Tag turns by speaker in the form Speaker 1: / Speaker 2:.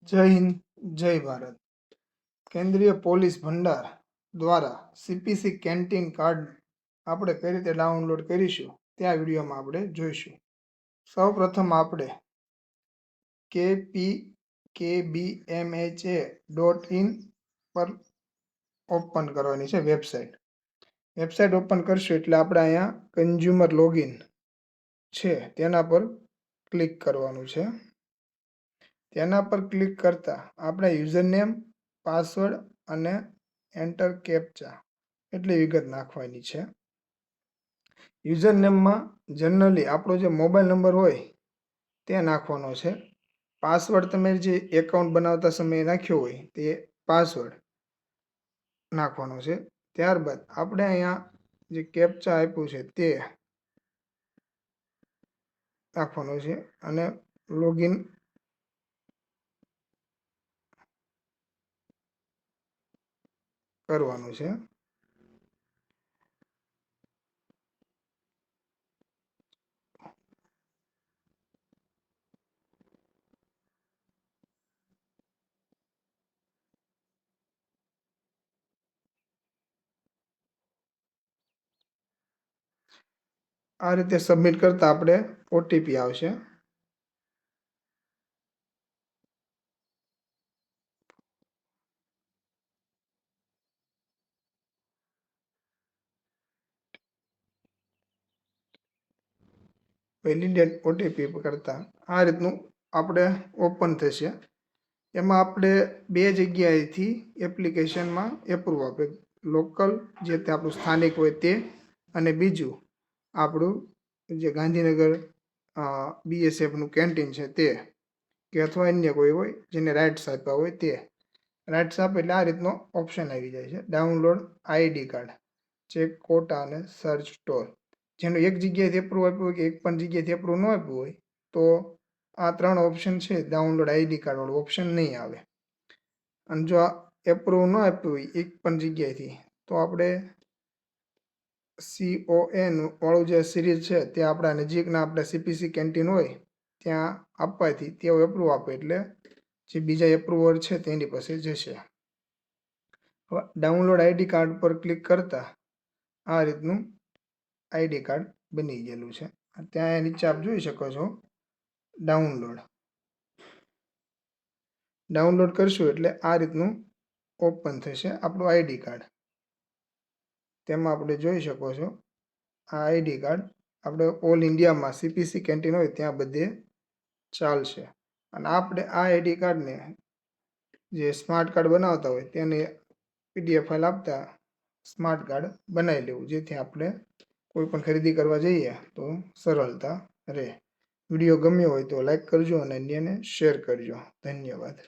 Speaker 1: જય હિન્દ, જય ભારત. કેન્દ્રીય પોલીસ ભંડાર દ્વારા સીપીસી કેન્ટીન કાર્ડ આપણે કઈ રીતે ડાઉનલોડ કરીશું તે આ વિડીયોમાં આપણે જોઈશું. સૌપ્રથમ આપણે kpkbmha.in પર ઓપન કરવાની છે વેબસાઇટ ઓપન કરશું એટલે આપણે અહીંયા કન્ઝ્યુમર લોગિન છે તેના પર ક્લિક કરવાનું છે. તેના પર ક્લિક કરતા આપણે યુઝરનેમ, પાસવર્ડ અને એન્ટર કેપ્ચા એટલી વિગત નાખવાની છે. યુઝરનેમમાં જનરલી આપણો જે મોબાઈલ નંબર હોય તે નાખવાનો છે. પાસવર્ડ તમે જે એકાઉન્ટ બનાવતા સમયે નાખ્યો હોય તે પાસવર્ડ નાખવાનો છે. ત્યારબાદ આપણે અહીંયા જે કેપ્ચા આપ્યું છે તે નાખવાનો છે અને લોગિન કરવાનું છે. આ રીતે સબમિટ કરતા આપણે ઓટીપી આવશે. વેલિડેટ ઓટીપી કરતા આ રીતનું આપણે ઓપન થશે. એમાં આપણે બે જગ્યાએથી એપ્લિકેશનમાં એપ્રુવ આપે, લોકલ જે તે આપણું સ્થાનિક હોય તે, અને બીજું આપણું જે ગાંધીનગર બીએસએફનું કેન્ટીન છે તે, કે અથવા અન્ય કોઈ હોય જેને રાઇટ્સ આપ્યા હોય તે. રાઇટ્સ આપે એટલે આ રીતનો ઓપ્શન આવી જાય છે. Download ID card, check quota અને સર્ચ સ્ટોર. જેનું એક જગ્યાએથી એપ્રુવ આપ્યું હોય કે એક પણ જગ્યાએથી એપ્રુવ ન આપ્યું હોય તો આ ત્રણ ઓપ્શન છે ડાઉનલોડ આઈડી કાર્ડ વાળું ઓપ્શન નહીં આવે. અને જો આ એપ્રુવ ન આપ્યું હોય એક પણ જગ્યાએથી તો આપણે CON વાળું જે સિરીઝ છે તે આપણા નજીકના આપણે સીપીસી કેન્ટીન હોય ત્યાં આપવાથી તેઓ એપ્રુવ આપે એટલે જે બીજા એપ્રુવર છે તેની પાસે જશે. હવે ડાઉનલોડ આઈડી કાર્ડ પર ક્લિક કરતા આ રીતનું આઈડી કાર્ડ બની ગયેલું છે. ત્યાં નીચે આપ જોઈ શકો છો ડાઉનલોડ કરશું એટલે આ રીતનું ઓપન થશે આપણું આઈડી કાર્ડ. તેમાં આપણે જોઈ શકો છો આ આઈડી કાર્ડ આપણે ઓલ ઇન્ડિયામાં સીપીસી કેન્ટીન હોય ત્યાં બધે ચાલશે. અને આપણે આ આઈડી કાર્ડને જે સ્માર્ટ કાર્ડ બનાવતા હોય તેને PDF ફાઇલ આપતા સ્માર્ટ કાર્ડ બનાવી લેવું, જેથી આપણે કોઈ પણ ખરીદી કરવા જઈએ તો સરળતા રહે. વિડીયો ગમ્યો હોય તો લાઈક કરજો અને અન્યને શેર કરજો. ધન્યવાદ.